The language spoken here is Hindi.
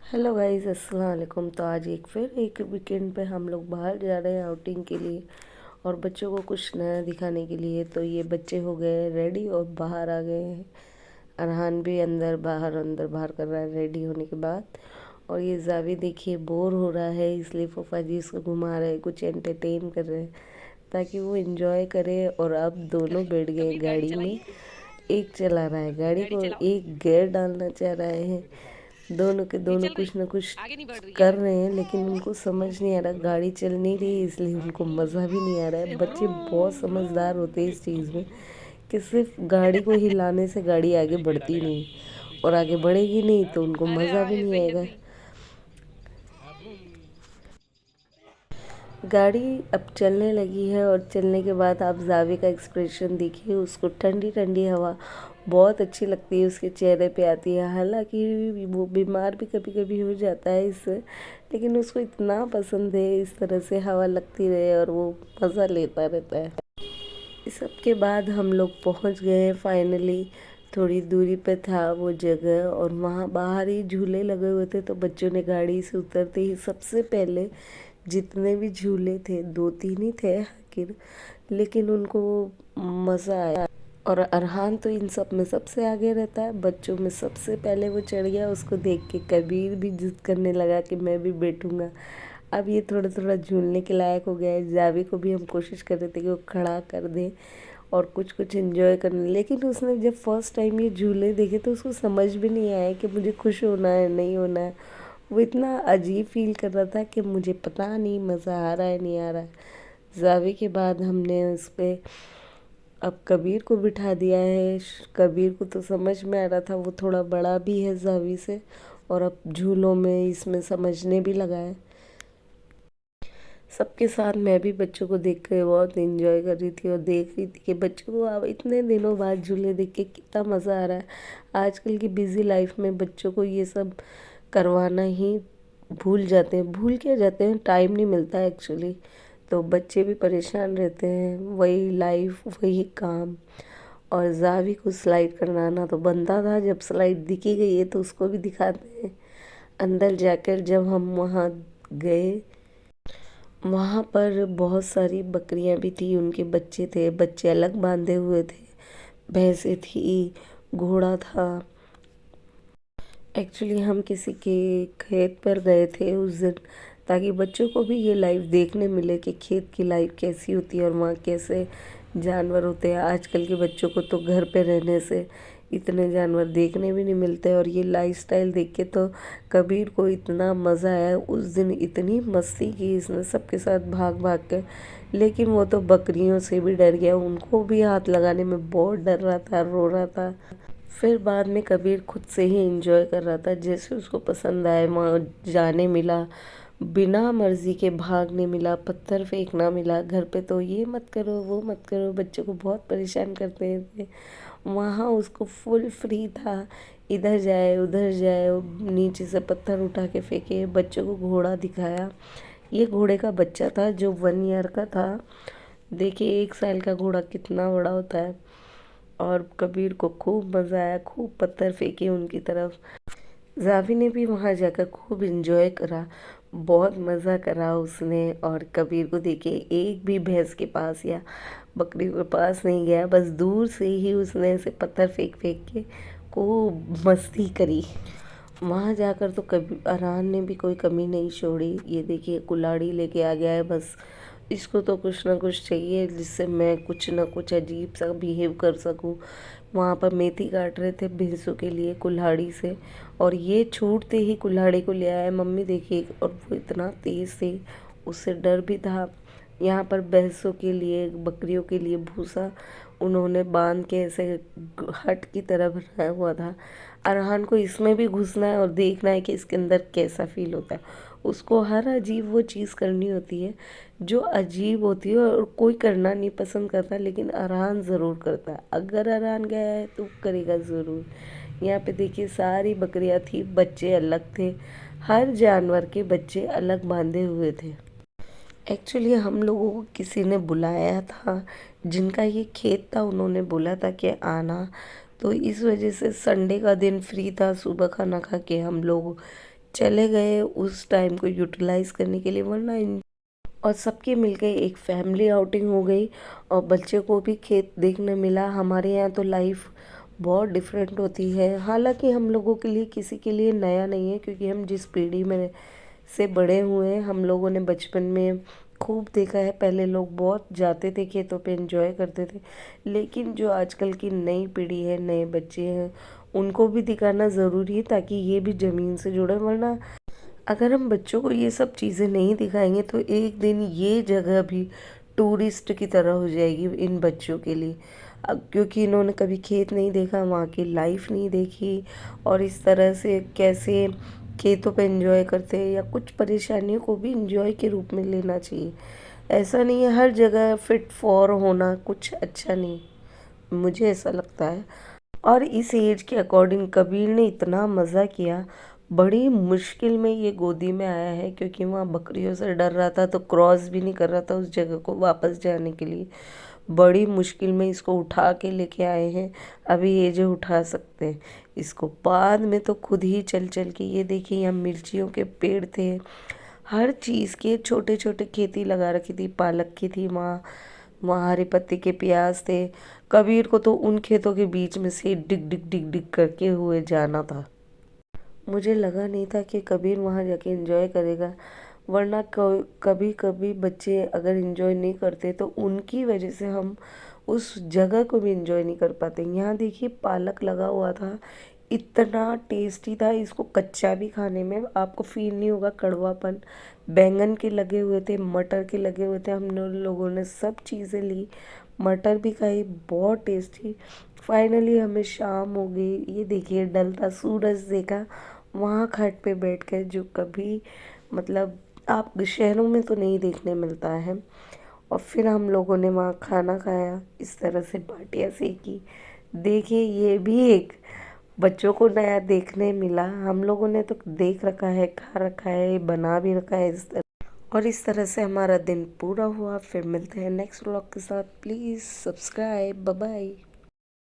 हेलो गाइस, अस्सलाम वालेकुम। तो आज फिर एक वीकेंड पे हम लोग बाहर जा रहे हैं आउटिंग के लिए और बच्चों को कुछ नया दिखाने के लिए। तो ये बच्चे हो गए रेडी और बाहर आ गए हैं। अरहान भी अंदर बाहर कर रहा है रेडी होने के बाद। और ये जावी देखिए बोर हो रहा है, इसलिए फूफा जी इसको घुमा रहे हैं, कुछ एंटरटेन कर रहे हैं ताकि वो एंजॉय करे। और अब दोनों बैठ गए गाड़ी में। एक चला रहा है गाड़ी को, एक गियर डालना चाह रहे हैं। दोनों के दोनों कुछ ना कुछ कर रहे हैं, लेकिन उनको समझ नहीं आ रहा, गाड़ी चल नहीं रही, इसलिए उनको मज़ा भी नहीं आ रहा है। बच्चे बहुत समझदार होते हैं इस चीज़ में कि सिर्फ गाड़ी को हिलाने से गाड़ी आगे बढ़ती नहीं, और आगे बढ़ेगी नहीं तो उनको मज़ा भी नहीं आएगा। गाड़ी अब चलने लगी है और चलने के बाद आप जावे का एक्सप्रेशन देखिए। उसको ठंडी ठंडी हवा बहुत अच्छी लगती है, उसके चेहरे पे आती है। हालांकि वो बीमार भी कभी कभी हो जाता है इससे, लेकिन उसको इतना पसंद है इस तरह से हवा लगती रहे और वो मज़ा लेता रहता है। इस सब के बाद हम लोग पहुंच गए हैं फाइनली। थोड़ी दूरी पे था वो जगह और वहाँ बाहर ही झूले लगे हुए थे। तो बच्चों ने गाड़ी से उतरते ही सबसे पहले जितने भी झूले थे, दो तीन ही थे आखिर, लेकिन उनको मज़ा आया। और अरहान तो इन सब में सबसे आगे रहता है, बच्चों में सबसे पहले वो चढ़ गया। उसको देख के कबीर भी जिद करने लगा कि मैं भी बैठूंगा। अब ये थोड़ा थोड़ा झूलने के लायक हो गया है। जावी को भी हम कोशिश कर रहे थे कि वो खड़ा कर दे और कुछ कुछ एंजॉय करने, लेकिन उसने जब फर्स्ट टाइम ये झूले देखे तो उसको समझ भी नहीं आया कि मुझे खुश होना है नहीं होना है। वो इतना अजीब फील कर रहा था कि मुझे पता नहीं मज़ा आ रहा है नहीं आ रहा है। जावे के बाद हमने उस पर अब कबीर को बिठा दिया है। कबीर को तो समझ में आ रहा था, वो थोड़ा बड़ा भी है जावी से, और अब झूलों में इसमें समझने भी लगा है। सबके साथ मैं भी बच्चों को देख कर बहुत इंजॉय कर रही थी और देख रही थी कि बच्चों को अब इतने दिनों बाद झूले देख के कितना मज़ा आ रहा है। आजकल की बिज़ी लाइफ में बच्चों को ये सब करवाना ही भूल जाते हैं, भूल क्या जाते हैं, टाइम नहीं मिलता एक्चुअली। तो बच्चे भी परेशान रहते हैं, वही लाइफ वही काम। और जावी को स्लाइड करना आना तो बनता था, जब स्लाइड दिखी गई है तो उसको भी दिखाते हैं। अंदर जाकर जब हम वहाँ गए, वहाँ पर बहुत सारी बकरियां भी थी, उनके बच्चे थे, बच्चे अलग बांधे हुए थे, भैंसें थी, घोड़ा था। एक्चुअली हम किसी के खेत पर गए थे उस दिन, ताकि बच्चों को भी ये लाइफ देखने मिले कि खेत की लाइफ कैसी होती है और वहाँ कैसे जानवर होते हैं। आजकल के बच्चों को तो घर पे रहने से इतने जानवर देखने भी नहीं मिलते, और ये लाइफस्टाइल देख के तो कबीर को इतना मज़ा आया। उस दिन इतनी मस्ती की इसने सबके साथ भाग भाग कर, लेकिन वो तो बकरियों से भी डर गया, उनको भी हाथ लगाने में बहुत डर रहा था, रो रहा था। फिर बाद में कबीर खुद से ही एंजॉय कर रहा था, जैसे उसको पसंद आए वहाँ जाने मिला, बिना मर्जी के भागने मिला, पत्थर फेंकना मिला। घर पे तो ये मत करो वो मत करो, बच्चों को बहुत परेशान करते थे। वहाँ उसको फुल फ्री था, इधर जाए उधर जाए, वो नीचे से पत्थर उठा के फेंके। बच्चों को घोड़ा दिखाया, ये घोड़े का बच्चा था जो 1 ईयर का था। देखिए 1 साल का घोड़ा कितना बड़ा होता है। और कबीर को खूब मज़ा आया, खूब पत्थर फेंके उनकी तरफ। जावी ने भी वहाँ जाकर खूब इंजॉय करा, बहुत मज़ा करा उसने। और कबीर को देखे एक भी भैंस के पास या बकरी के पास नहीं गया, बस दूर से ही उसने ऐसे पत्थर फेंक फेंक के खूब मस्ती करी। वहाँ जाकर तो कभी अरहान ने भी कोई कमी नहीं छोड़ी। ये देखिए कुल्हाड़ी लेके आ गया है, बस इसको तो कुछ ना कुछ चाहिए जिससे मैं कुछ ना कुछ अजीब सा बिहेव कर सकूं। वहाँ पर मेथी काट रहे थे भैंसों के लिए कुल्हाड़ी से, और ये छूटते ही कुल्हाड़ी को ले आया। मम्मी देखिए, और वो इतना तेज़ थी, उससे डर भी था। यहाँ पर भैंसों के लिए बकरियों के लिए भूसा उन्होंने बांध के ऐसे हट की तरह बनाया हुआ था। अरहान को इसमें भी घुसना है और देखना है कि इसके अंदर कैसा फील होता है। उसको हर अजीब वो चीज़ करनी होती है जो अजीब होती है, और कोई करना नहीं पसंद करता, लेकिन अरहान ज़रूर करता है। अगर अरहान गया है तो करेगा ज़रूर। यहाँ पे देखिए सारी बकरियाँ थी, बच्चे अलग थे, हर जानवर के बच्चे अलग बांधे हुए थे। एक्चुअली हम लोगों को किसी ने बुलाया था, जिनका ये खेत था, उन्होंने बोला था कि आना। तो इस वजह से संडे का दिन फ्री था, सुबह खाना खा के हम लोग चले गए उस टाइम को यूटिलाइज करने के लिए, वरना और सबके मिलके एक फैमिली आउटिंग हो गई और बच्चे को भी खेत देखने मिला। हमारे यहाँ तो लाइफ बहुत डिफरेंट होती है, हालांकि हम लोगों के लिए किसी के लिए नया नहीं है, क्योंकि हम जिस पीढ़ी में से बड़े हुए हैं हम लोगों ने बचपन में खूब देखा है। पहले लोग बहुत जाते थे खेतों पे, एंजॉय करते थे। लेकिन जो आजकल की नई पीढ़ी है, नए बच्चे हैं, उनको भी दिखाना ज़रूरी है ताकि ये भी ज़मीन से जुड़े। वरना अगर हम बच्चों को ये सब चीज़ें नहीं दिखाएंगे तो एक दिन ये जगह भी टूरिस्ट की तरह हो जाएगी इन बच्चों के लिए। क्योंकि इन्होंने कभी खेत नहीं देखा, वहाँ की लाइफ नहीं देखी, और इस तरह से कैसे खेतों पे एंजॉय करते हैं, या कुछ परेशानियों को भी एंजॉय के रूप में लेना चाहिए। ऐसा नहीं है हर जगह फिट फॉर होना कुछ अच्छा नहीं, मुझे ऐसा लगता है। और इस एज के अकॉर्डिंग कबीर ने इतना मज़ा किया। बड़ी मुश्किल में ये गोदी में आया है, क्योंकि वहाँ बकरियों से डर रहा था तो क्रॉस भी नहीं कर रहा था उस जगह को वापस जाने के लिए। बड़ी मुश्किल में इसको उठा के लेके आए हैं। अभी ये जो उठा सकते हैं इसको, बाद में तो खुद ही चल चल के, ये देखिए यहाँ मिर्चियों के पेड़ थे, हर चीज़ के छोटे छोटे खेती लगा रखी थी, पालक की थी वहाँ, वहाँ हरे पत्ते के प्याज थे। कबीर को तो उन खेतों के बीच में से डिग डिग डिग डिग करके हुए जाना था। मुझे लगा नहीं था कि कबीर वहाँ जाके एंजॉय करेगा, वरना कभी कभी बच्चे अगर एंजॉय नहीं करते तो उनकी वजह से हम उस जगह को भी एंजॉय नहीं कर पाते। यहाँ देखिए पालक लगा हुआ था, इतना टेस्टी था, इसको कच्चा भी खाने में आपको फील नहीं होगा कड़वापन। बैंगन के लगे हुए थे, मटर के लगे हुए थे, हम लोगों ने सब चीज़ें ली, मटर भी खाई, बहुत टेस्टी। फाइनली हमें शाम हो गई, ये देखिए ढलता सूरज देखा वहाँ खाट पे बैठ कर, जो कभी मतलब आप शहरों में तो नहीं देखने मिलता है। और फिर हम लोगों ने वहाँ खाना खाया, इस तरह से बाटियाँ सेकी। देखिए ये भी एक बच्चों को नया देखने मिला। हम लोगों ने तो देख रखा है, खा रखा है, बना भी रखा है इस तरह। और इस तरह से हमारा दिन पूरा हुआ। फिर मिलते हैं नेक्स्ट व्लॉग के साथ। Please subscribe. Bye bye.